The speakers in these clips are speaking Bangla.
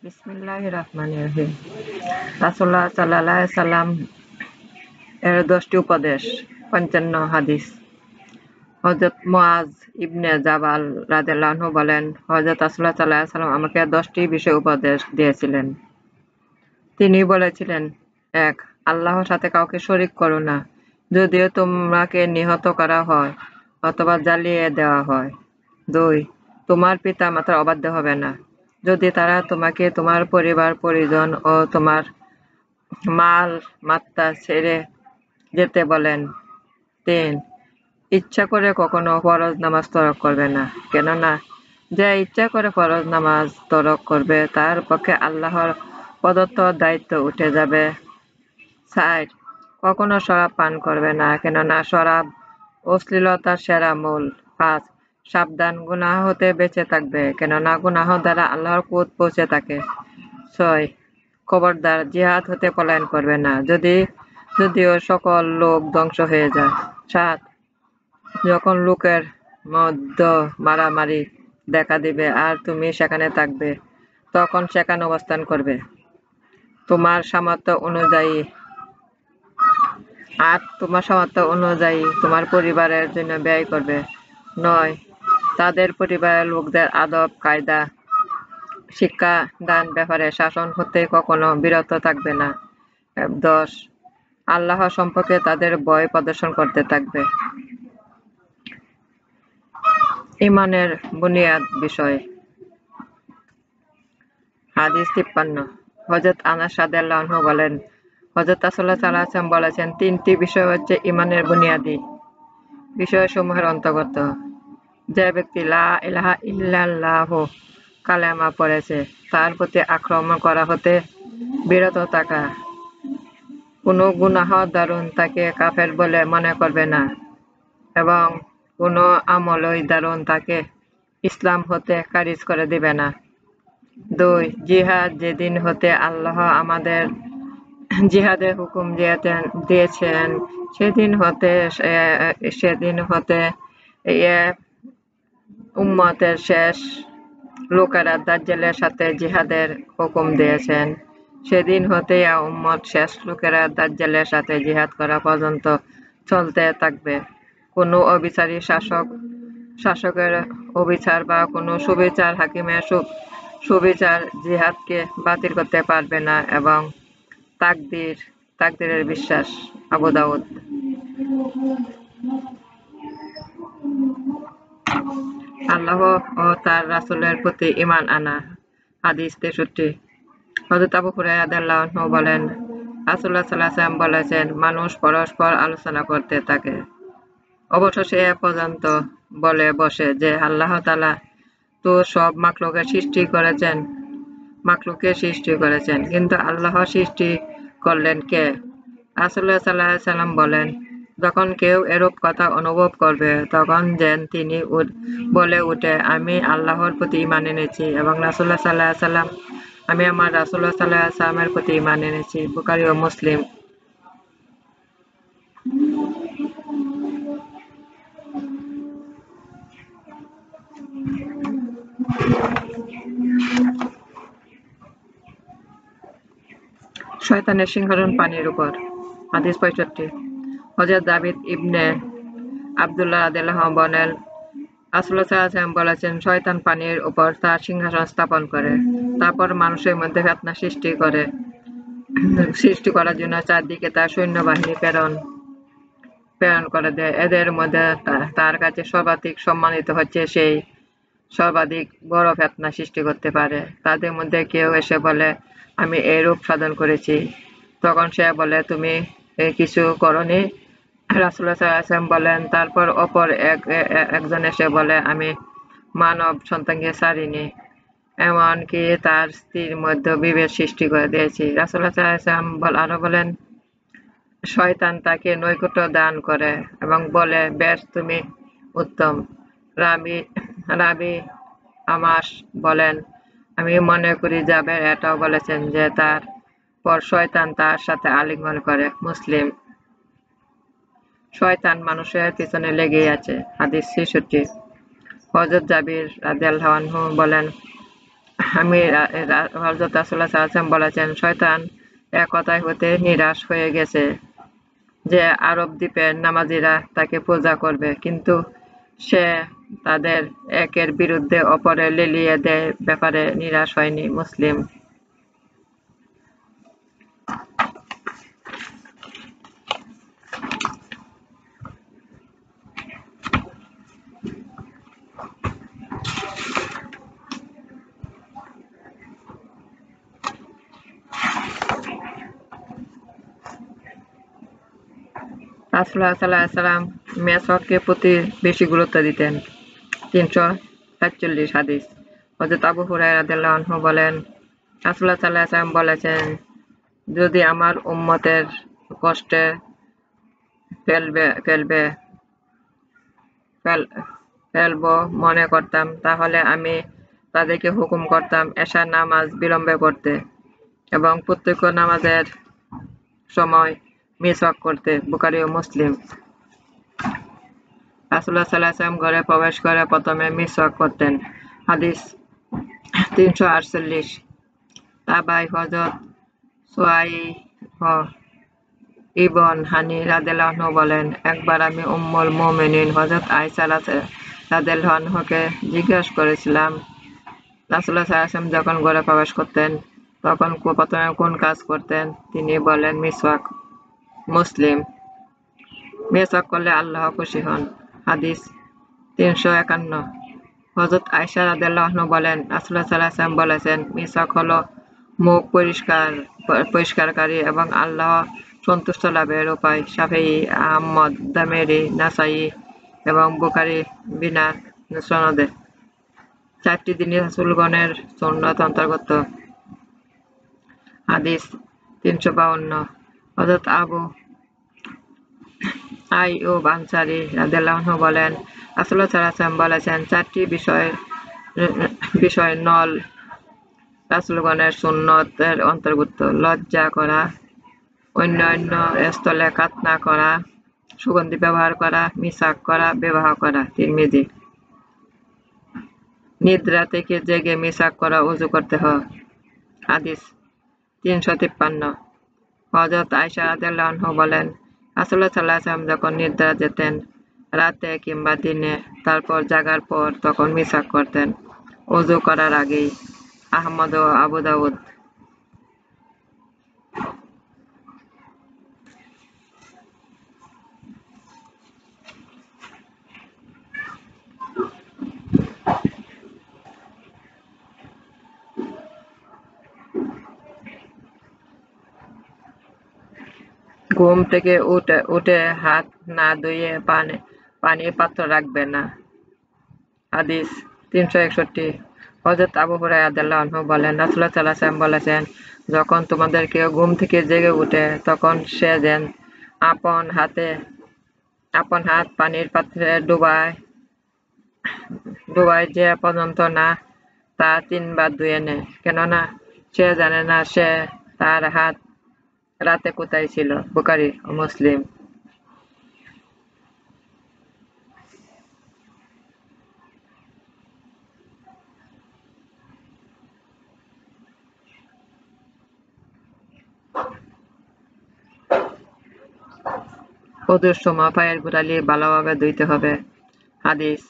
বিসমিল্লাহির রহমানির রহিম। রাসূলুল্লাহ সাল্লাল্লাহু আলাইহি সাল্লাম এর 10টি উপদেশ, 55 হাদিস। হযরত মুআজ ইবনে জাবাল রাদিয়াল্লাহু আনহু বলেন, হযরত রাসূলুল্লাহ সাল্লাল্লাহু আলাইহি সাল্লাম আমাকে 10টি বিষয়ে উপদেশ দিয়েছিলেন। তিনি বলেছিলেন, ১. আল্লাহর সাথে কাউকে শরীক করো না, যদিও তোমাকে নিহত করা হয় অথবা জ্বালিয়ে দেওয়া হয়। ২. তোমার পিতা-মাতার অবাধ্য হবে না, যদি তারা তোমাকে তোমার পরিবার-পরিজন ও তোমার মাল-মাতা ছেড়ে যেতে বলেন। ৩. ইচ্ছা করে কখনো ফরজ নামাজ তরক করবে না, কেননা যে ইচ্ছা করে ফরজ নামাজ তরক করবে তার পক্ষে আল্লাহর প্রদত্ত দায়িত্ব উঠে যাবে। ৪. কখনো শরাব পান করবে না, কেননা শরাব অশ্লীলতার সেরা মূল। ৫. সাবধান, গুনাহ হতে বেঁচে থাকবে, কেননা গুনাহ দ্বারা আল্লাহর ক্রোধ পৌঁছে থাকে। ৬. খবরদার, জিহাদ হতে পলায়ন করবে না, যদিও সকল লোক ধ্বংস হয়ে যায়। ৭. যখন লোকের মধ্যে মারামারি দেখা দিবে আর তুমি সেখানে থাকবে, তখন সেখানে অবস্থান করবে তোমার সামর্থ্য অনুযায়ী। ৮. তোমার সামর্থ্য অনুযায়ী তোমার পরিবারের জন্য ব্যয় করবে। ৯. তাদের পরিবারের লোকদের আদব কায়দা শিক্ষা দান ব্যাপারে শাসন হতে কখনো বিরত থাকবে না। ১০. আল্লাহ সম্পর্কে তাদের ভয় প্রদর্শন করতে থাকবে। ঈমানের বুনিয়াদ বিষয়। হাদিস ৫৩। হযরত আনাস রাদিয়াল্লাহু আনহু বলেন, হযরত রাসূলুল্লাহ সাল্লাল্লাহু আলাইহি ওয়াসাল্লাম বলেছেন, ৩টি বিষয় হচ্ছে ঈমানের বুনিয়াদি বিষয়সমূহের অন্তর্গত। যে ব্যক্তি লা ইলাহা ইল্লাল্লাহ কালেমা পড়েছে, তার প্রতি আক্রমণ করা হতে বিরত থাকা, কোনো গুনাহ দ্বারুন তাকে কাফের বলে মনে করবে না এবং কোনো আমলই দ্বারুন তাকে ইসলাম হতে খারিজ করে দিবে না। ২. জিহাদ, যেদিন হতে আল্লাহ আমাদের জিহাদের হুকুম দিয়েছেন সেদিন হতে এ উম্মতের শেষ লোকেরা দাজ্জালের সাথে জিহাদের হুকুম দিয়েছেন। সেদিন হতে উম্মত শেষ লোকেরা দাজ্জালের সাথে জিহাদ করা পর্যন্ত চলতে থাকবে। কোনো অবিচারী শাসকের অবিচার বা কোনো সুবিচার হাকিমের সুবিচার জিহাদকে বাতিল করতে পারবে না এবং তাকদীরের বিশ্বাস। আবু দাউদ। আল্লাহ ও তার রাসূলের প্রতি ঈমান আনা। হাদিস ৬৩। হযরত আবু হুরায়রা রাদিয়াল্লাহু আনহু বলেন, রাসূলুল্লাহ সাল্লাল্লাহু আলাইহি ওয়াসাল্লাম বলেছেন, মানুষ পরস্পর আলোচনা করতে থাকে, অবশেষে এ পর্যন্ত বলে বসে যে আল্লাহ তাআলা তো সব মাখলুককে সৃষ্টি করেছেন, কিন্তু আল্লাহ সৃষ্টি করলেন কে? রাসূলুল্লাহ সাল্লাল্লাহু আলাইহি ওয়াসাল্লাম বলেন, যখন কেউ এরূপ কথা অনুভব করবে তখন যেন তিনি বলে উঠে, আমি আল্লাহর প্রতি ঈমান এনেছি এবং রাসূলুল্লাহ সাল্লাল্লাহু আলাইহি ওয়াসাল্লাম আমি আমার রাসূলুল্লাহ সাল্লাল্লাহু আলাইহি ওয়াসাল্লামের প্রতি ঈমান এনেছি। বুখারী ও মুসলিম। শয়তানের সিংহাসন পানির উপর। হাদিস ৬৫। হযরত জাবির ইবনে আব্দুল্লাহ রাদিয়াল্লাহু আনহু বলেন, রাসূলুল্লাহ সাল্লাল্লাহু আলাইহি ওয়াসাল্লাম বলেছেন, শয়তান পানির উপর তার সিংহাসন স্থাপন করে, তারপর মানুষের মধ্যে ফিতনা সৃষ্টি করার জন্য চারদিকে তার সৈন্যবাহিনী প্রেরণ করে দেয়। এদের মধ্যে তার কাছে সর্বাধিক সম্মানিত হচ্ছে সেই সর্বাধিক বড় ফিতনা সৃষ্টি করতে পারে। তাদের মধ্যে কেউ এসে বলে, আমি এইরূপ সাধন করেছি। তখন সে বলে, তুমি কিছু করনি? রাসূলুল্লাহ সাল্লাল্লাহু আলাইহি ওয়াসাল্লাম বলেন, তারপর অপর একজন এসে বলে, আমি মানব সন্তানকে ছাড়িনি, এমনকি তার স্ত্রীর মধ্যে বিভেদ সৃষ্টি করে দিয়েছি। রাসূলুল্লাহ সাল্লাল্লাহু আলাইহি ওয়াসাল্লাম আরো বলেন, শয়তান তাকে নৈকট্য দান করে এবং বলে, বেশ, তুমি উত্তম। রাবী আমাস বলেন, আমি মনে করি জাবের এটাও বলেছেন যে তারপর শয়তান তার সাথে আলিঙ্গন করে। মুসলিম। শয়তান মানুষের পিছনে লেগেই আছে। হাদিস ৬৬। হযরত জাবির রাদিয়াল্লাহু আনহু বলেন, আমি হযরত রাসূলুল্লাহ সাল্লাল্লাহু আলাইহি ওয়াসাল্লাম বলেছেন, শয়তান এ কথায় হতে নিরাশ হয়ে গেছে যে আরব দ্বীপের নামাজীরা তাকে পূজা করবে, কিন্তু সে তাদের একের বিরুদ্ধে অপরে লেলিয়ে দেয় ব্যাপারে নিরাশ হয়নি। মুসলিম। রাসূলুল্লাহ সাল্লাল্লাহু আলাইহি ওয়াসাল্লাম মেসওয়াকের প্রতি বেশি গুরুত্ব দিতেন। ৩৪৭ হাদিস। হযরত আবু হুরায়রা রাদিয়াল্লাহু আনহু বলেন, রাসূলুল্লাহ সাল্লাল্লাহু আলাইহি ওয়াসাল্লাম বলেছেন, যদি আমার উম্মতের কষ্টে ফেলবে ফেলবে ফেল ফেলব মনে করতাম, তাহলে আমি তাদেরকে হুকুম করতাম এশার নামাজ বিলম্বে পড়তে এবং প্রত্যেক নামাজের সময় মিসওয়াক করতে। বুখারী ও মুসলিম। রাসূলুল্লাহ সাল্লাল্লাহু আলাইহি ওয়াসাল্লাম ঘরে প্রবেশ করে প্রথমে মিসওয়াক করতেন। হাদিস ৩৪৮। তাবাই হযরত সুয়াইহ ইবন হানি রাদিয়াল্লাহু আনহু বলেন, একবার আমি উম্মুল মুমিনিন হযরত আয়েশা রাদিয়াল্লাহু আনহাকে জিজ্ঞাসা করেছিলাম, রাসূলুল্লাহ সাল্লাল্লাহু আলাইহি ওয়াসাল্লাম যখন ঘরে প্রবেশ করতেন তখন প্রথমে কোন কাজ করতেন? তিনি বলেন, মিসওয়াক। মুসলিম। মিসওয়াক করলে আল্লাহ খুশি হন। হাদিস ৩৫১। হযরত আয়েশা রাদিয়াল্লাহু আনহা বলেন, রাসূলুল্লাহ সাল্লাল্লাহু আলাইহি ওয়াসাল্লাম বলেছেন, মিসওয়াক হলো মুখ পরিষ্কারকারী এবং আল্লাহ সন্তুষ্ট লাভের উপায়। শাফিঈ, আহমদ, দামেরি, নাসাঈ এবং বুখারী বিনা সনদে। ৪টি দিনই রাসূলগণের সুন্নত অন্তর্গত। হাদিস ৩৫২। হযরত আবু আইয়ুব আনসারী রাদিয়াল্লাহু আনহু বলেন, রাসূলুল্লাহ সাল্লাল্লাহু আলাইহি ওয়াসাল্লাম বলেছেন, ৪টি বিষয় নল রাসূলগণের সুন্নতের অন্তর্ভুক্ত: লজ্জা করা, অন্যান্য স্থলে কাত না করা, সুগন্ধি ব্যবহার করা, মিসওয়াক করা, বিবাহ করা। তিরমিজি। নিদ্রা থেকে জেগে মিসওয়াক করা, ওযু করতে হয়। হাদিস ৩৫৩। হযরত আয়েশা রাদিয়াল্লাহু আনহা বলেন, রাসূলুল্লাহ সাল্লাল্লাহু আলাইহি ওয়াসাল্লাম যখন নিদ্রা যেতেন রাতে কিংবা দিনে, তারপর জাগার পর তখন মিসওয়াক করতেন ওযু করার আগেই। আহমদ ও আবু দাউদ। ঘুম থেকে উঠে হাত না ধুয়ে পানির পাত্র রাখবে না। হাদিস ৩৬১। হযরত আবু হুরায়রা রাদিয়াল্লাহু আনহু বলেন, রাসূলুল্লাহ সাল্লাল্লাহু আলাইহি ওয়াসাল্লাম বলেছেন, যখন তোমাদের কেউ ঘুম থেকে জেগে ওঠে তখন সে যেন আপন হাত পানির পাত্রে ডুবায় যে পর্যন্ত না তা ৩ বার ধুয়ে নেয়, কেননা সে জানে না তার হাত রাতে কোথায় ছিল। বুখারী ও মুসলিম। ওযুর সময় পায়ের গোড়ালি ভালোভাবে ধুইতে হবে। হাদিস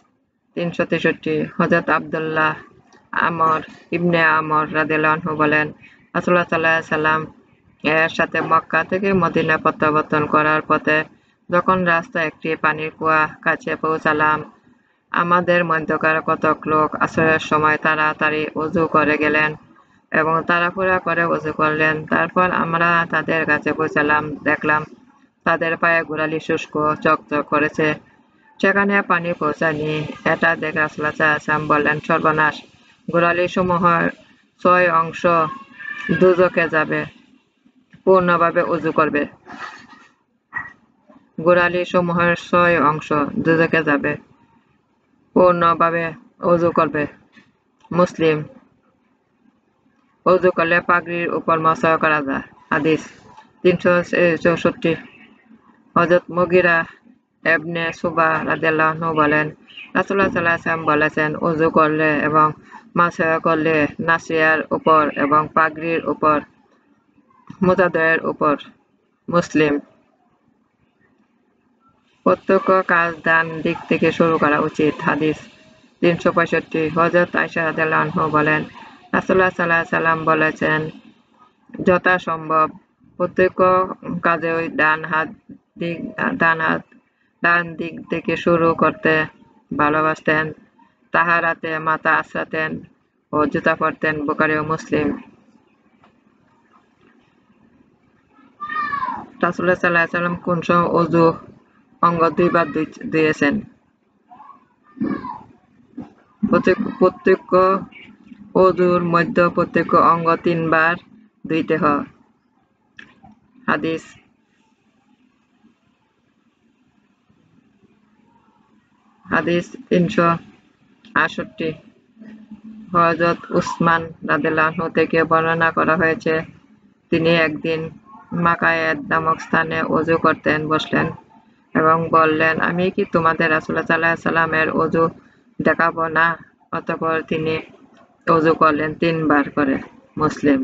৩৬৩। হযরত আব্দুল্লাহ ইবনে আমর রাদিয়াল্লাহু আনহু বলেন, রাসূলুল্লাহ সাল্লাল্লাহু আলাইহি ওয়াসাল্লাম এর সাথে মক্কা থেকে মদিনা প্রত্যাবর্তন করার পথে যখন রাস্তায় একটি পানির কুয়ার কাছে পৌঁছালাম, আমাদের মধ্যকার কতক লোক আসরের সময় তাড়াতাড়ি ওযু করে গেলেন এবং তাড়াহুড়া করে ওযু করলেন। তারপর আমরা তাদের কাছে পৌঁছালাম, দেখলাম তাদের পায়ের গোড়ালি শুষ্ক, চকচক করছে, সেখানে পানি পৌঁছায়নি। এটা দেখে রাসূলুল্লাহ সাল্লাল্লাহু আলাইহি ওয়াসাল্লাম বললেন, সর্বনাশ! গোড়ালিসমূহের ৬ অংশ দোযখে যাবে, পূর্ণভাবে ওযু করবে। গোড়ালিসমূহের ৬ অংশ দোযখে যাবে, পূর্ণভাবে ওযু করবে। মুসলিম। ওযু করলে পাগড়ির উপর মসহ করা যায়। হাদিস ৩৬৪। হযরত মুগীরা ইবনে শুবা রাদিয়াল্লাহু আনহু বলেন, রাসূলুল্লাহ সাল্লাল্লাহু আলাইহি ওয়াসাল্লাম বলেছেন, ওযু করলে এবং মাসওয়া করলে নাসিয়ার উপর এবং পাগড়ির উপর মোজাদ্দেরের উপর। মুসলিম। প্রত্যক্ষ কাজ ডান দিক থেকে শুরু করা উচিত। হাদিস 365। হযরত আয়েশা রাদিয়াল্লাহু আনহা বলেন, রাসূলুল্লাহ সাল্লাল্লাহু আলাইহি ওয়াসাল্লাম বলেছেন, যথাসম্ভব প্রত্যক্ষ কাজেই ডান দিক থেকে শুরু করতে ভালোবাসতেন। তাহারাতে মাথা আঁচড়াতেন ও জুতা পরতেন। বুখারী ও মুসলিম। রাসূলুল্লাহ সাল্লাল্লাহু আলাইহি ওয়াসাল্লাম কোন সময় ওযু অঙ্গ দুইবার ধুয়েছেন? প্রত্যক্ষ ওযুর মধ্যে প্রত্যক্ষ অঙ্গ 3 বার ধুইতে হয়। হাদিস 368। হযরত উসমান রাদিয়াল্লাহু আনহু থেকে বর্ণনা করা হয়েছে, তিনি একদিন মাকায়েদ নামক স্থানে ওযু করতে বসলেন এবং বললেন, আমি কি তোমাদের রাসূলুল্লাহ সাল্লাল্লাহু আলাইহি ওয়াসাল্লামের ওযু দেখাবো না? অতঃপর তিনি ওযু করলেন 3 বার করে। মুসলিম।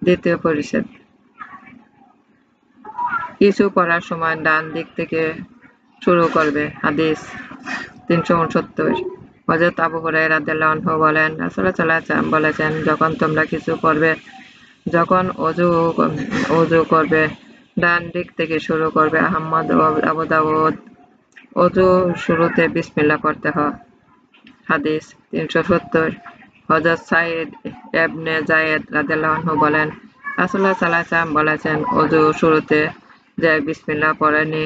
দ্বিতীয় পরিচ্ছেদ। কিছু পড়ার সময় ডান দিক থেকে শুরু করবে। হাদিস 369। হযরত আবু হুরায়রা রাদিয়াল্লাহু আনহু বলেন, রাসূলুল্লাহ সাল্লাল্লাহু আলাইহি ওয়াসাল্লাম বলেছেন, যখন তোমরা কিছু পড়বে, যখন ওযু করবে, ডান দিক থেকে শুরু করবে। আহমদ ও আবু দাউদ। ওযু শুরুতে বিসমিল্লাহ পড়তে হয়। হাদিস 370। হযরত সাঈদ ইবনে যায়েদ রাদিয়াল্লাহু আনহু বলেন, রাসূলুল্লাহ সাল্লাল্লাহু আলাইহি ওয়াসাল্লাম বলেছেন, ওযু শুরুতে যে বিসমিল্লাহ পড়েনি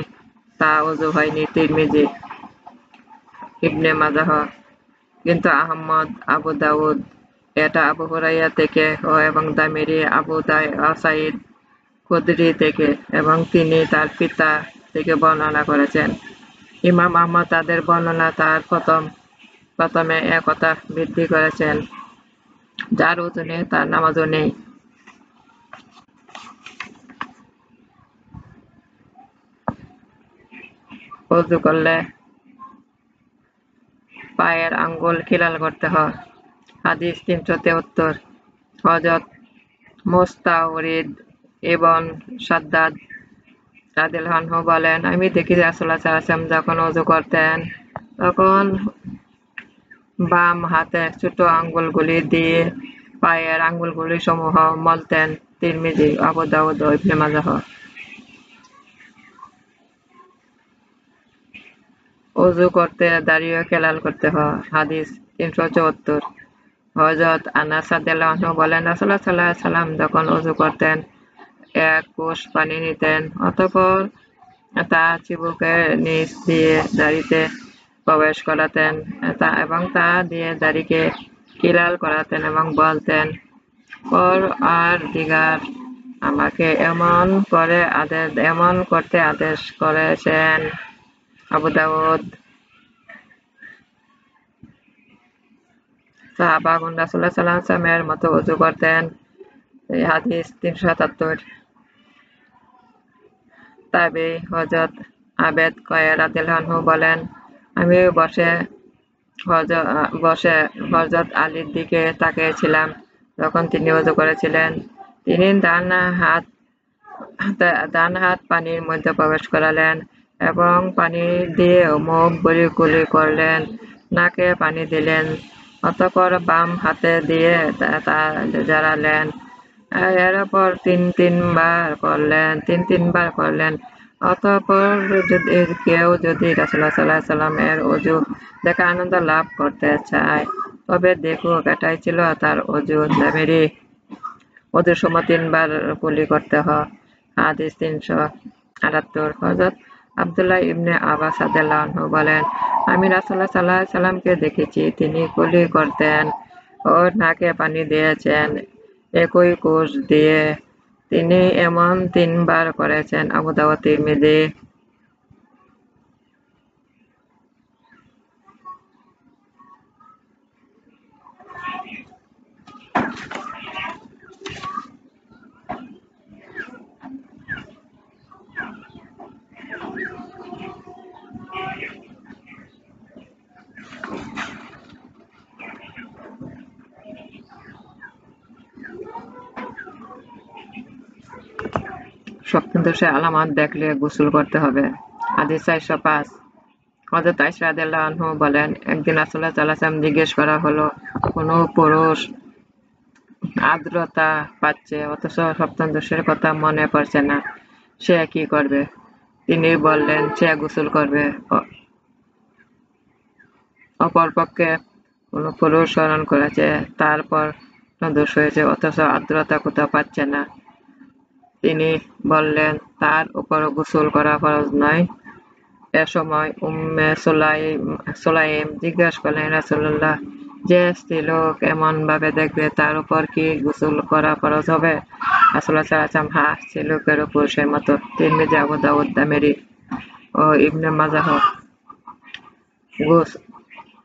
তা ওযু হয়নি। তিরমিজি, ইবনে মাজাহ। কিন্তু আহমদ, আবু দাউদ এটা আবু হুরায়রা থেকে এবং দামিরি আবু সাঈদ খুদরি থেকে এবং তিনি তার পিতা থেকে বর্ণনা করেছেন। ইমাম আহমদ তাদের বর্ণনা তার প্রথমে একথা বৃদ্ধি করেছেন, যার ওযু নেই তার নামাজও নেই। ওযু করলে পায়ের আঙ্গুল খিলাল করতে হয়। হাদিস 373। হযরত মুস্তাওরিদ ইবন শাদ্দাদ রাদিয়াল্লাহু আনহু বলেন, আমি দেখি রাসূলুল্লাহ সাল্লাল্লাহু আলাইহি ওয়াসাল্লাম যখন ওযু করতেন তখন বাম হাতের ছোট আঙ্গুলগুলি দিয়ে পায়ের আঙ্গুলগুলি সমূহ মলতেন। তিরমিজি, আবু দাউদ ও ইবনে মাজাহ। ওযু করতে দাঁড়িয়ে খেলাল করতে হয়। হাদিস 374। হযরত আনাস রাদিয়াল্লাহু আনহু বলেন, রাসূলুল্লাহ সাল্লাল্লাহু আলাইহি ওয়াসাল্লাম যখন ওযু করতেন এক কোষ পানি নিতেন, অতঃপর তা চিবুকের নিচ দিয়ে দাড়িতে প্রবেশ করাতেন এবং তা দিয়ে দাড়িকে খিলাল করাতেন এবং বলতেন, পরওয়ারদিগার আমাকে এমন করতে আদেশ করেছেন। আবু দাউদ। সাহাবাগণ রাসূলুল্লাহ সাল্লাল্লাহু আলাইহি ওয়াসাল্লামের মতো ওযু করতেন। হাদিস 377। তাবেঈ হযরত আবেদ কয়েস রাদিয়াল্লাহু আনহু বলেন, আমি বসে হযরত আলীর দিকে তাকিয়েছিলাম যখন তিনি ওযু করছিলেন। তিনি ডান হাত পানির মধ্যে প্রবেশ করালেন এবং পানি দিয়ে মুখ কুলি করলেন, নাকে পানি দিলেন, অতঃপর বাম হাতে দিয়ে তা ঝাড়ালেন। এরপর তিন তিনবার করলেন। অতঃপর কেউ যদি রাসূলুল্লাহ সাল্লাল্লাহু আলাইহি ওয়াসাল্লামের ওযু দেখে আনন্দ লাভ করতে চায়, তবে দেখুক এটাই ছিল তার ওযু। দামিরি। ওযুর সময় 3 বার কুলি করতে হয়। হাদিস 378। হযরত আব্দুল্লাহ ইবনে আব্বাস রাদিয়াল্লাহু আনহু বলেন, আমি রাসূলুল্লাহ সাল্লাল্লাহু আলাইহি ওয়াসাল্লামকে দেখেছি, তিনি কুলি করতেন ও নাকে পানি দিয়েছেন একই কোষ দিয়ে। তিনি এমন 3 বার করেছেন। আবু দাউদ, তিরমিজি। সপ্তদোষের আলামত দেখলে গোসল করতে হবে। হাদিস 405। হযরত আয়েশা রাদিয়াল্লাহু আনহু বলেন, একদিন রাসূলুল্লাহ সাল্লাল্লাহু আলাইহি ওয়াসাল্লাম জিজ্ঞেস করা হলো, কোন পুরুষ আর্দ্রতা পাচ্ছে অথচ সপ্তদোষের কথা মনে পড়ছে না, সে কি করবে? তিনি বললেন, সে গোসল করবে। অপরপক্ষে কোন পুরুষ স্মরণ করেছে তারপর দোষ হয়েছে অথচ আর্দ্রতা কোথাও পাচ্ছে না, তিনি বললেন, তার উপর গোসল করা ফরজ নয়। এ সময় উম্মে সুলাইম জিজ্ঞাসা করলেন, রাসূলুল্লাহ, যে স্ত্রীলোক এমন ভাবে দেখবে তার উপর কি গোসল করা ফরজ হবে? রাসূলুল্লাহ সাল্লাল্লাহু আলাইহি ওয়াসাল্লাম, হ্যাঁ, স্ত্রীলোকের পুরুষের মতো। তিরমিজি, আবু দাউদ, দামেরি ও ইবনে মাজাহ।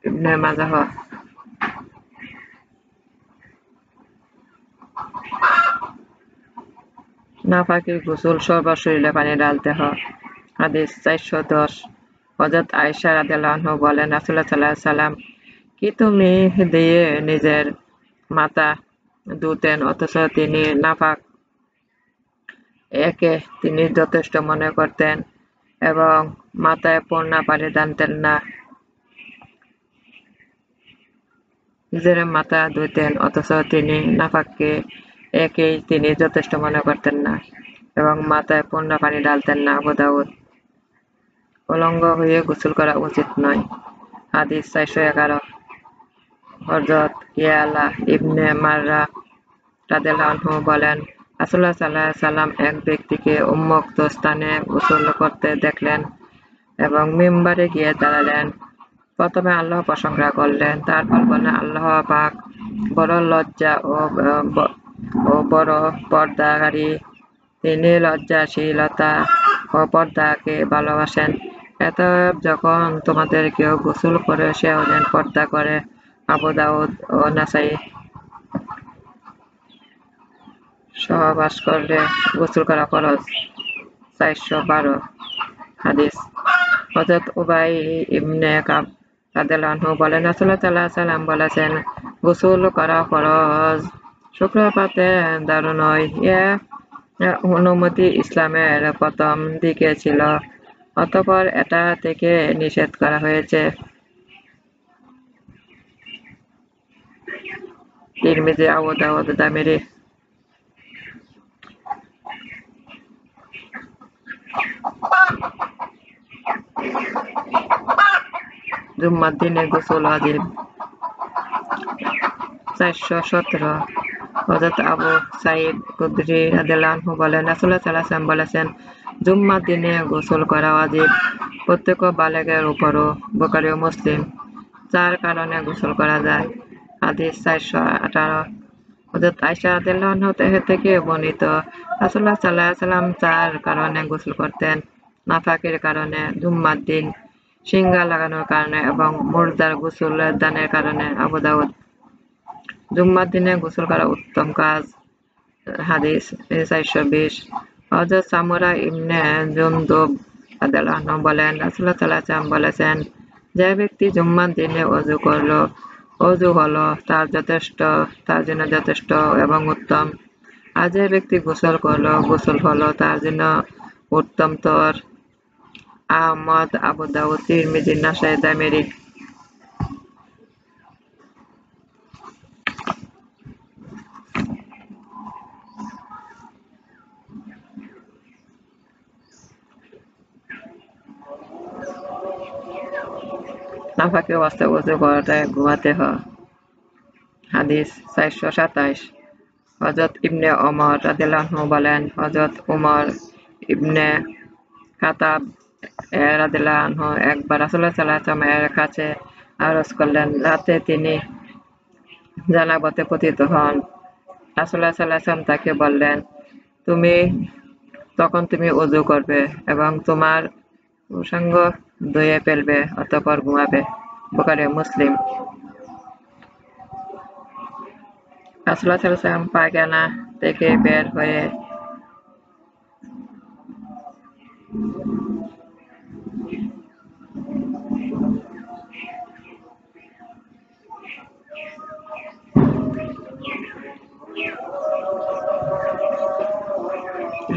ইবনে মাজাহ। নাপাকি গোসল সর্বশরীরে পানি ঢালতে হয়। হাদিস 410। হযরত আয়েশা রাদিয়াল্লাহু আনহা বলেন, রাসূলুল্লাহ সাল্লাল্লাহু আলাইহি ওয়াসাল্লাম কি তুমি দিয়ে নিজের মাথা ধুতেন অথচ তিনি নাপাক, একে তিনি যথেষ্ট মনে করতেন এবং মাথায় পূর্ণ পানি টানতেন না। নিজের মাথা ধুতেন অথচ তিনি নাপাককে একেই তিনি যথেষ্ট মনে করতেন না এবং মাথায় পূর্ণ পানি ঢালতেন না। আবু দাউদ। উলঙ্গ হয়ে গোসল করা উচিত নয়। হাদিস 411। হযরত ইয়ালা ইবনে মাররা রাদিয়াল্লাহু আনহু বলেন, রাসূলুল্লাহ সাল্লাল্লাহু আলাইহি ওয়াসাল্লাম এক ব্যক্তিকে উন্মুক্ত স্থানে গোসল করতে দেখলেন এবং মিম্বারে গিয়ে দাঁড়ালেন। প্রথমে আল্লাহর প্রশংসা করলেন, তারপর বললেন, আল্লাহ পাক বড় লজ্জা ও বড় পর্দাকারী, তিনি লজ্জাশীলতা ও পর্দাকে ভালোবাসেন। অতএব যখন তোমাদের কেউ গোসল করে সেও যেন পর্দা করে। আবু দাউদ ও নাসাই। সহবাস করলে গোসল করা ফরজ। 412 হাদিস। হযরত উবাই ইবনে কাব রাদিয়াল্লাহু আনহু বলেন, রাসূলুল্লাহ সাল্লাল্লাহু আলাইহি ওয়াসাল্লাম বলেছেন, গোসল করা ফরজ। শুক্রপাতে দারুণ নয়। অনুমতি ইসলামের প্রথম দিকে ছিল, অতঃপর এটা থেকে নিষেধ করা হয়েছে। তিরমিজি, আবু দাউদ, দামেরি। জুম্মার দিনে গোসল ওয়াজিব। 417। হযরত আবু সাঈদ খুদরী রাদিয়াল্লাহু আনহু বলেন, রাসূলুল্লাহ সাল্লাল্লাহু আলাইহি ওয়াসাল্লাম বলেছেন, জুম্মার দিনে গোসল করা ওয়াজিব প্রত্যেক বালেগের উপরও। বুখারী ও মুসলিম। 4 কারণে গোসল করা যায়। হাদিস 418। হযরত আয়েশা রাদিয়াল্লাহু আনহা থেকে বর্ণিত, রাসূলুল্লাহ সাল্লাল্লাহু আলাইহি ওয়াসাল্লাম 4 কারণে গোসল করতেন: নাফাকের কারণে, জুম্মার দিন, সিঙ্গা লাগানোর কারণে এবং মুর্দার গোসল দানের কারণে। আবু দাউদ। জুম্মার দিনে গোসল করা উত্তম কাজ। হাদিস 420। হযরত সামুরা ইবনে জুনদুব রাদিয়াল্লাহু আনহু বলেন, রাসূলুল্লাহ সাল্লাল্লাহু আলাইহি ওয়াসাল্লাম বলেছেন, যে ব্যক্তি জুম্মার দিনে ওযু করলো, ওযু হলো তার জন্য যথেষ্ট এবং উত্তম। আর যে ব্যক্তি গোসল করলো, গোসল হলো তার জন্য উত্তমতর। আহমদ, আবু দাউদ, তিরমিজি, নাসাই, দামেরি। নাপাকি অবস্থায় ওযু করাটাই ঘুমাতে হয়। হাদিস 427। হযরত ইবনে ওমর রাদিয়াল্লাহু আনহু বলেন, হযরত উমর ইবনে খাত্তাব রাদিয়াল্লাহু আনহু একবার রাসূলুল্লাহ সাল্লাল্লাহু আলাইহি ওয়াসাল্লাম এর কাছে আরজ করলেন। রাতে তিনি জানাবতে পতিত হন। রাসূলুল্লাহ সাল্লাল্লাহু আলাইহি ওয়াসাল্লাম তাকে বললেন, তখন তুমি ওযু করবে এবং তোমার পুরুষাঙ্গ ধুয়ে ফেলবে, অতঃপর ঘুমাবে। বুখারী ও মুসলিম। রাসূলুল্লাহ সাল্লাল্লাহু আলাইহি ওয়াসাল্লাম পায়খানা থেকে বের হয়ে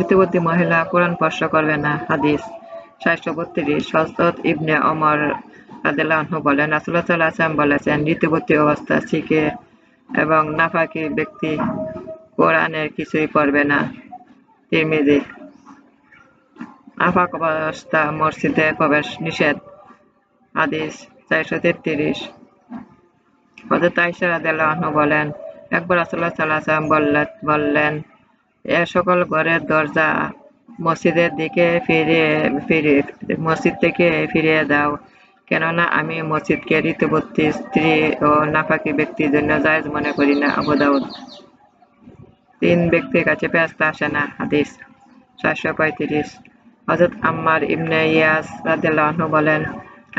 ঋতুবতী মহিলা কোরআন স্পর্শ করবে না। হাদিস 632। হযরত ইবনে ওমর রাদিয়াল্লাহু আনহু বলেন, রাসূলুল্লাহ সাল্লাল্লাহু আলাইহি ওয়াসাল্লাম বলেছেন, ঋতুবতী অবস্থা শিখে এবং নাফাকি ব্যক্তি কোরআনের কিছুই পড়বে না। তিরমিজি। নাফাক অবস্থা মসজিদে প্রবেশ নিষেধ। হাদিস 433। হযরত আয়েশা রাদিয়াল্লাহু আনহা বলেন, একবার রাসূলুল্লাহ সাল্লাল্লাহু আলাইহি ওয়াসাল্লাম বললেন, এ সকল ঘরের দরজা মসজিদের দিকে মসজিদ থেকে ফিরিয়ে দাও, কেননা আমি মসজিদকে ঋতুবতী স্ত্রী ও নাফাকি ব্যক্তির জন্য জায়েজ মনে করি না। আবু দাউদ। 3 ব্যক্তির কাছে ফেরেশতা আসে না। হাদিস 435। হযরত আম্মার ইবনে ইয়াস রাদিয়াল্লাহু আনহু বলেন,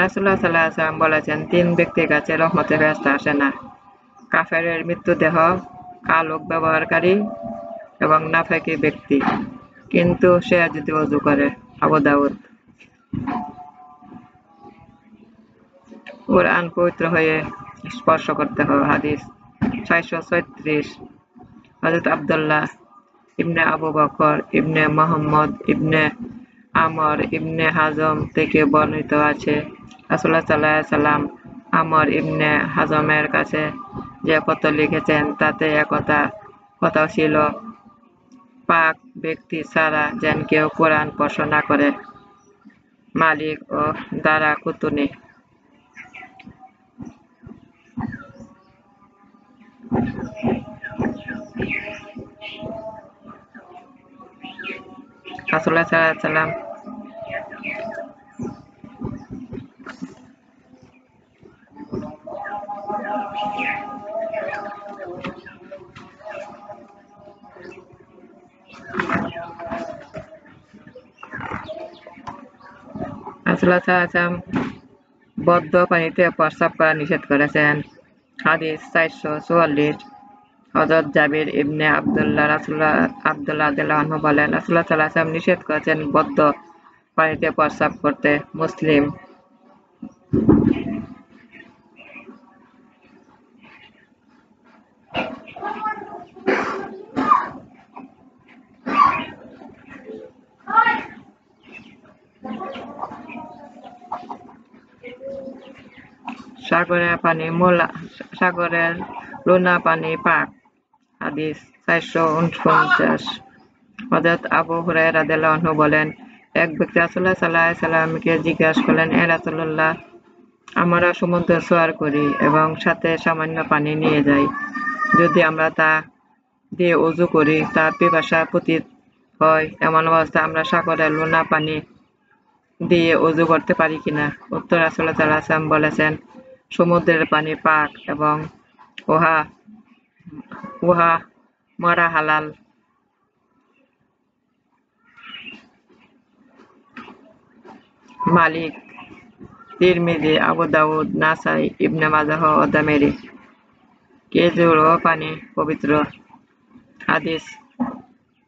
রাসূলুল্লাহ সাল্লাল্লাহু আলাইহি ওয়াসাল্লাম বলেছেন, 3 ব্যক্তির কাছে রহমতের ফেরেশতা আসে না: কাফেরের মৃতদেহ, কালক ব্যবহারকারী এবং নাফাকি ব্যক্তি, কিন্তু সে যদি ওযু করে। আবু দাউদ। কোরআন পবিত্র হয়ে স্পর্শ করতে হবে। হাদিস 436। হযরত আব্দুল্লাহ ইবনে আবু বকর ইবনে মুহাম্মদ ইবনে আমর ইবনে হাজম থেকে বর্ণিত আছে, রাসূলুল্লাহ সাল্লাল্লাহু আলাইহি ওয়াসাল্লাম আমর ইবনে হাজমের কাছে যে পত্র লিখেছেন তাতে কথা ছিল, পাক ব্যক্তি ছাড়া যেন কেউ কোরআন স্পর্শ না করে। মালিক ও দারাকুতুনি। রাসূলুল্লাহ সাল্লাল্লাহু আলাইহি ওয়াসাল্লাম বদ্ধ পানিতে প্রস্রাব করা নিষেধ করেছেন। হাদিস 444। হযরত জাবির ইবনে আব্দুল্লাহ রাদিয়াল্লাহু আনহু বলেন, রাসূলুল্লাহ সাল্লাল্লাহু আলাইহি ওয়াসাল্লাম নিষেধ করেছেন বদ্ধ পানিতে প্রস্রাব করতে। মুসলিম। সাগরের লোনা পানি পাক। হাদিস 449। হযরত আবু হুরায়রা রাদিয়াল্লাহু আনহু বলেন, এক ব্যক্তি রাসূলুল্লাহ সাল্লাল্লাহু আলাইহি ওয়াসাল্লামকে জিজ্ঞাসা করলেন, হে রাসূলুল্লাহ, আমরা সমুদ্র সওয়ার করি এবং সাথে সামান্য পানি নিয়ে যাই। যদি আমরা তা দিয়ে ওযু করি, তা পিপাসা পতিত হয়, এমন অবস্থায় আমরা সাগরের লোনা পানি দিয়ে ওযু করতে পারি কিনা? উত্তর: রাসূলুল্লাহ সাল্লাল্লাহু আলাইহি ওয়াসাল্লাম বলেছেন, সমুদ্রের পানি পাক এবং উহা মারা হালাল। মালিক, তিরমিজি, আবু দাউদ, নাসাই, ইবনে মাজাহ ও দামেরি। খেজুর ও পানি পবিত্র। হাদিস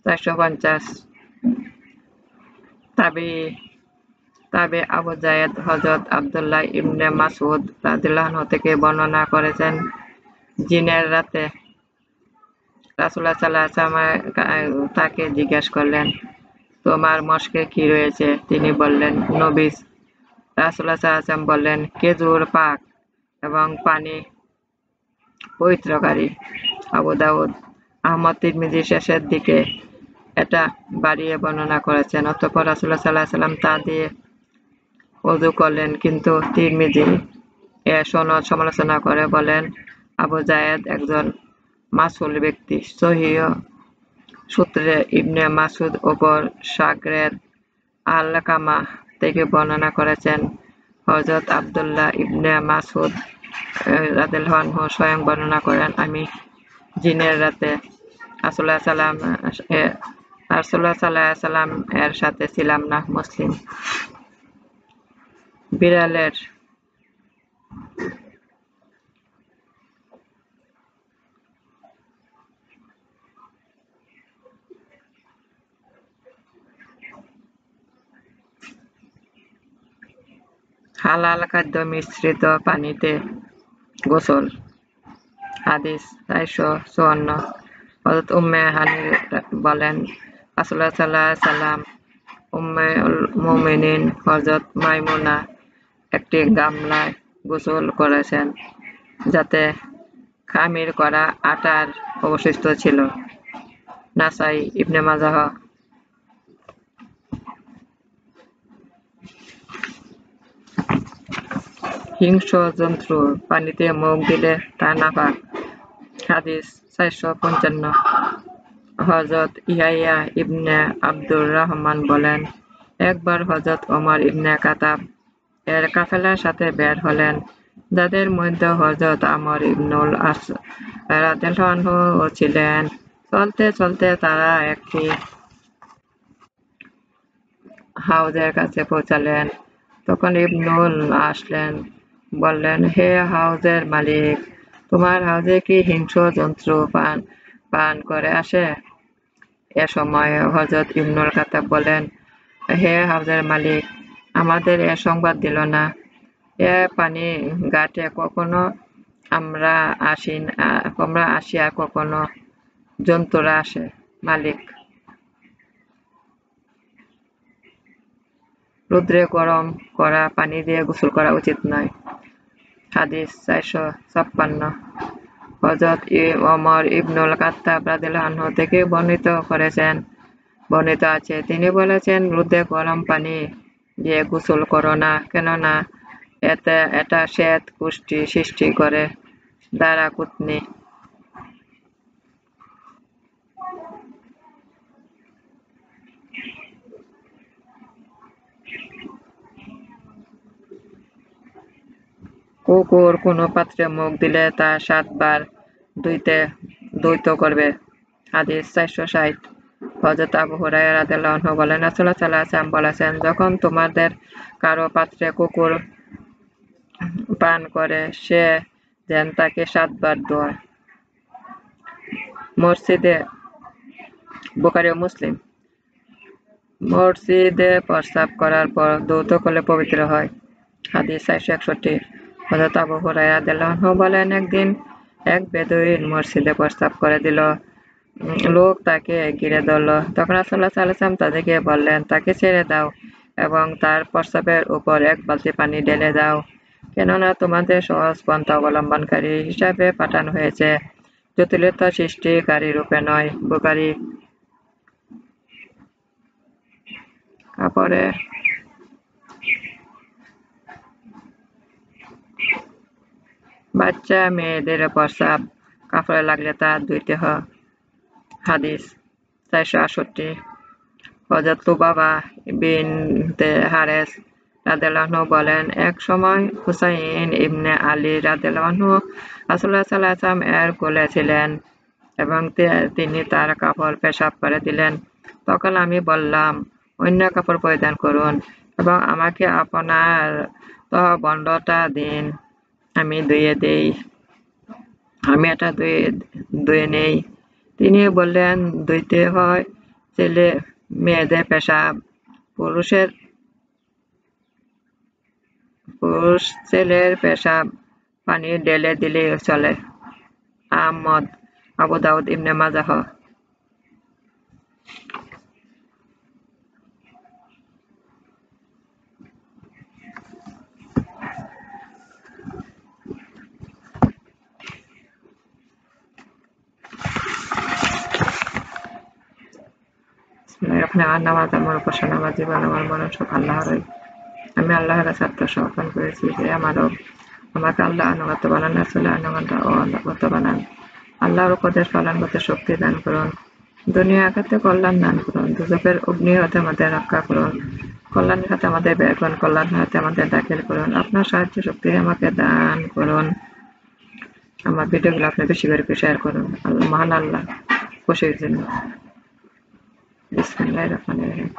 450। তাবে আবু যায়েদ হযরত আব্দুল্লাহ ইবনে মাসউদ রাদিয়াল্লাহু আনহু থেকে বর্ণনা করেছেন, জিনের রাতে রাসূলুল্লাহ সাল্লাল্লাহু আলাইহি ওয়াসাল্লাম তাকে জিজ্ঞাসা করলেন, তোমার মশকে কি রয়েছে? তিনি বললেন, নবীজ। রাসূলুল্লাহ সাল্লাল্লাহু আলাইহি ওয়াসাল্লাম বললেন, খেজুর পাক এবং পানি পবিত্রকারী। আবু দাউদ। আহমদ তিরমিজি শেষের দিকে এটা বাড়িয়ে বর্ণনা করেছেন। অতঃপর রাসূলুল্লাহ সাল্লাল্লাহু আলাইহি ওয়াসাল্লাম তা দিয়ে ওযু করলেন, কিন্তু তিরমিজি এর সনদ সমালোচনা করে বলেন, আবু যায়েদ একজন মাসউল ব্যক্তি। সহিহ সূত্রে ইবনে মাসউদ অপর শাগরেদ আল-কামা থেকে বর্ণনা করেছেন, হযরত আব্দুল্লাহ ইবনে মাসউদ রাদিয়াল্লাহু আনহু স্বয়ং বর্ণনা করেন, আমি জিনের রাতে রাসূলুল্লাহ সাল্লাল্লাহু আলাইহি ওয়াসাল্লাম এর সাথে ছিলাম না। মুসলিম। বিড়ালের হালাল খাদ্য মিশ্রিত পানিতে গোসল। হাদিস 454। হযরত উম্মে হানি বলেন, রাসূলুল্লাহ সাল্লাল্লাহু আলাইহি সাল্লাম উম্মুল মুমিনিন হযরত মাইমুনা একটি গামলায় গোসল করেছেন যাতে খামির করা আটার অবশিষ্ট ছিল। নাসাই, ইবনে মাজাহ। হিংস্র জন্তু পানিতে মুখ দিলে তা নাপাক। হাদিস 455। হযরত ইয়াহইয়া ইবনে আব্দুর রহমান বলেন, একবার হযরত ওমর ইবনে খাত্তাব এর কাফেলার সাথে বের হলেন, যাদের মধ্যে হযরত আমর ইবনুল আস রাদিয়াল্লাহু আনহু ছিলেন। চলতে চলতে তারা একটি হাউজের কাছে পৌঁছালেন। তখন ইবনুল আসলেন, বললেন, হে হাউজের মালিক, তোমার হাউজে কি হিংস্র জন্তু পান করে আসে? এ সময় হযরত ইবনুল খাত্তাব বলেন, হে হাউজের মালিক, আমাদের এ সংবাদ দিল না। এ পানি ঘাটে কখনো আমরা আসি আর কখনো জন্তুরা আসে। মালিক, রৌদ্রে গরম করা পানি দিয়ে গোসল করা উচিত নয়। হাদিস 456। হযরত ওমর ইবনুল খাত্তাব রাদিয়াল্লাহু আনহু থেকে বর্ণিত আছে, তিনি বলেছেন, রৌদ্রে গরম পানি দিয়ে গোসল করো না, কেননা এটা শ্বেত কুষ্টি সৃষ্টি করে। দারাকুতনি। কুকুর কোনো পাত্রে মুখ দিলে তা 7 বার ধৌত করবে। হাদিস 460। হযরত আবু হুরায়রা রাদিয়াল্লাহু আনহু বলেন, রাসূলুল্লাহ সাল্লাল্লাহু আলাইহি ওয়াসাল্লাম বলেছেন, যখন তোমাদের কারো পাত্রে কুকুর পান করে সে যেন তাকে 7 বার ধোয়। বুখারী ও মুসলিম। মসজিদে প্রস্রাব করার পর ধৌত করলে পবিত্র হয়। হাদিস 461। হযরত আবু হুরায়রা রাদিয়াল্লাহু আনহু বলেন, একদিন এক বেদুইন মসজিদে প্রস্রাব করে দিল। লোক তাকে ঘিরে ধরল। তখন রাসূলুল্লাহ সাল্লাল্লাহু আলাইহি ওয়াসাল্লাম তাদেরকে বললেন, তাকে ছেড়ে দাও এবং তার প্রস্রাবের উপর 1 বালতি পানি ঢেলে দাও, কেননা তোমাদের সহজ পন্থা অবলম্বনকারী হিসাবে পাঠানো হয়েছে, জটিলতা সৃষ্টিকারী রূপে নয়। বুখারী। কাপড়ে বাচ্চা মেয়েদের প্রস্রাব কাপড়ে লাগলে তা ধুইতে হয়। হাদিস 468। হযরত লুবাবা বিনতে হারেস রাদিয়াল্লাহু আনহু বলেন, এক সময় হুসাইন ইবনে আলী রাদিয়াল্লাহু আনহু রাসূলুল্লাহ সাল্লাল্লাহু আলাইহি ওয়াসাল্লাম এর কোলে ছিলেন এবং তিনি তার কাপড় পেশাব করে দিলেন। তখন আমি বললাম, অন্য কাপড় পরিধান করুন এবং আমাকে আপনার তহবন্ডটা দিন, আমি এটা ধুয়ে নেই। তিনি বললেন, ধুইতে হয় ছেলে মেয়েদের পেশাব, পুরুষ ছেলের পেশাব পানি ঢেলে দিলেই চলে। আহমদ, আবু দাউদ, ইবনে মাজাহ। আমার নামাজ আমার উপাসনা, আমার জীবন, আমার মরণ সব আল্লাহরই। আমি আল্লাহর কাছে আত্মসমর্পণ করেছি। হে আমার রব, আমাকে আল্লাহ আনুগত্য বানান, রাসূলের আনুগত্য বানান। আল্লাহর উপদেশ পালন করতে শক্তি দান করুন। দুনিয়া আখিরাতে কল্যাণ দান করুন। দুজকের অগ্নি হতে আমাদের রক্ষা করুন। কল্যাণের হাতে আমাদের বের করুন, কল্যাণের হাতে আমাদের দাখিল করুন। আপনার সাহায্য শক্তি আমাকে দান করুন। আমার ভিডিওগুলো আপনি বেশি করে শেয়ার করুন। মহান আল্লাহ খুশির জন্য। বিসমিল্লাহির রহমানির রহিম।